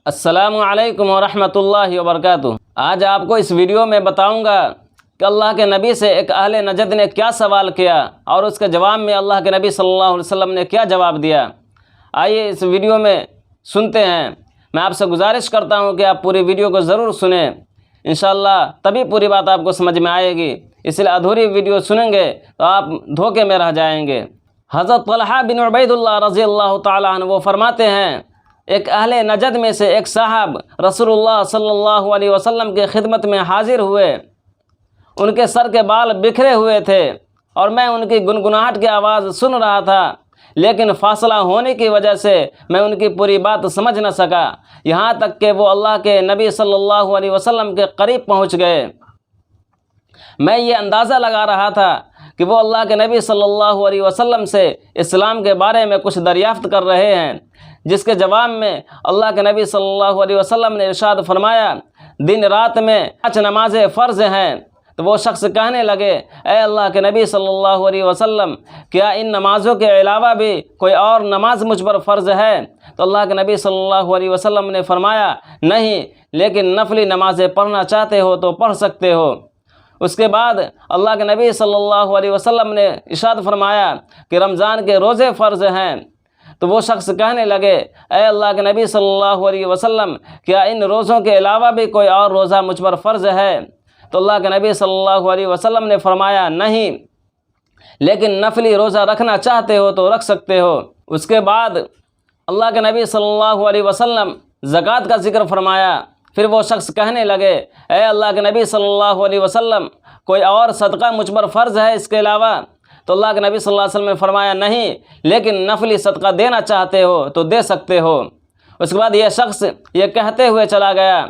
السلام علیکم ورحمۃ اللہ وبرکاتہ۔ آج آپ کو اس ویڈیو میں بتاؤں گا کہ اللہ کے نبی سے ایک اہل نجد نے کیا سوال کیا اور اس کے جواب میں اللہ کے نبی صلی اللہ علیہ وسلم نے کیا جواب دیا۔ آئیے اس ویڈیو میں سنتے ہیں۔ میں آپ سے گزارش کرتا ہوں کہ آپ پوری ویڈیو کو ضرور سنیں، انشاءاللہ تبھی پوری بات آپ کو سمجھ میں آئے گی، اس لیے ادھوری ویڈیو سنیں گے تو آپ دھوکے میں رہ جائیں گے۔ حضرت طلحہ بن عبید اللہ رضی اللہ تعالیٰ عنہ وہ فرماتے ہیں، ایک اہل نجد میں سے ایک صاحب رسول اللہ صلی اللہ علیہ وسلم کی خدمت میں حاضر ہوئے۔ ان کے سر کے بال بکھرے ہوئے تھے اور میں ان کی گنگناہٹ کی آواز سن رہا تھا، لیکن فاصلہ ہونے کی وجہ سے میں ان کی پوری بات سمجھ نہ سکا، یہاں تک کہ وہ اللہ کے نبی صلی اللہ علیہ وسلم کے قریب پہنچ گئے۔ میں یہ اندازہ لگا رہا تھا کہ وہ اللہ کے نبی صلی اللہ علیہ وسلم سے اسلام کے بارے میں کچھ دریافت کر رہے ہیں، جس کے جواب میں اللہ کے نبی صلی اللہ علیہ وسلم نے ارشاد فرمایا، دن رات میں 5 نمازیں فرض ہیں۔ تو وہ شخص کہنے لگے، اے اللہ کے نبی صلی اللہ علیہ وسلم، کیا ان نمازوں کے علاوہ بھی کوئی اور نماز مجھ پر فرض ہے؟ تو اللہ کے نبی صلی اللہ علیہ وسلم نے فرمایا، نہیں، لیکن نفلی نمازیں پڑھنا چاہتے ہو تو پڑھ سکتے ہو۔ اس کے بعد اللہ کے نبی صلی اللہ علیہ وسلم نے ارشاد فرمایا کہ رمضان کے روزے فرض ہیں۔ تو وہ شخص کہنے لگے، اے اللہ کے نبی صلی اللہ علیہ وسلم، کیا ان روزوں کے علاوہ بھی کوئی اور روزہ مجھ پر فرض ہے؟ تو اللہ کے نبی صلی اللہ علیہ وسلم نے فرمایا، نہیں، لیکن نفلی روزہ رکھنا چاہتے ہو تو رکھ سکتے ہو۔ اس کے بعد اللہ کے نبی صلی اللہ علیہ وسلم زکوٰۃ کا ذکر فرمایا۔ پھر وہ شخص کہنے لگے، اے اللہ کے نبی صلی اللہ علیہ وسلم، کوئی اور صدقہ مجھ پر فرض ہے اس کے علاوہ؟ تو اللہ کے نبی صلی اللہ علیہ وسلم نے فرمایا، نہیں، لیکن نفلی صدقہ دینا چاہتے ہو تو دے سکتے ہو۔ اس کے بعد یہ شخص یہ کہتے ہوئے چلا گیا،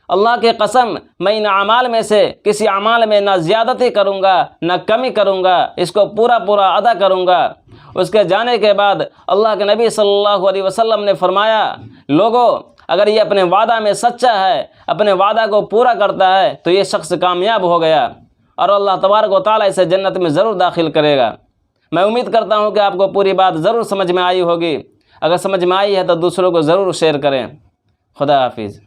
اللہ کی قسم، میں ان اعمال میں سے کسی اعمال میں نہ زیادتی کروں گا نہ کمی کروں گا، اس کو پورا ادا کروں گا۔ اس کے جانے کے بعد اللہ کے نبی صلی اللہ علیہ وسلم نے فرمایا، لوگو، اگر یہ اپنے وعدہ میں سچا ہے، اپنے وعدہ کو پورا کرتا ہے تو یہ شخص کامیاب ہو گیا اور اللہ تبارک و تعالیٰ اسے جنت میں ضرور داخل کرے گا۔ میں امید کرتا ہوں کہ آپ کو پوری بات ضرور سمجھ میں آئی ہوگی۔ اگر سمجھ میں آئی ہے تو دوسروں کو ضرور شیئر کریں۔ خدا حافظ۔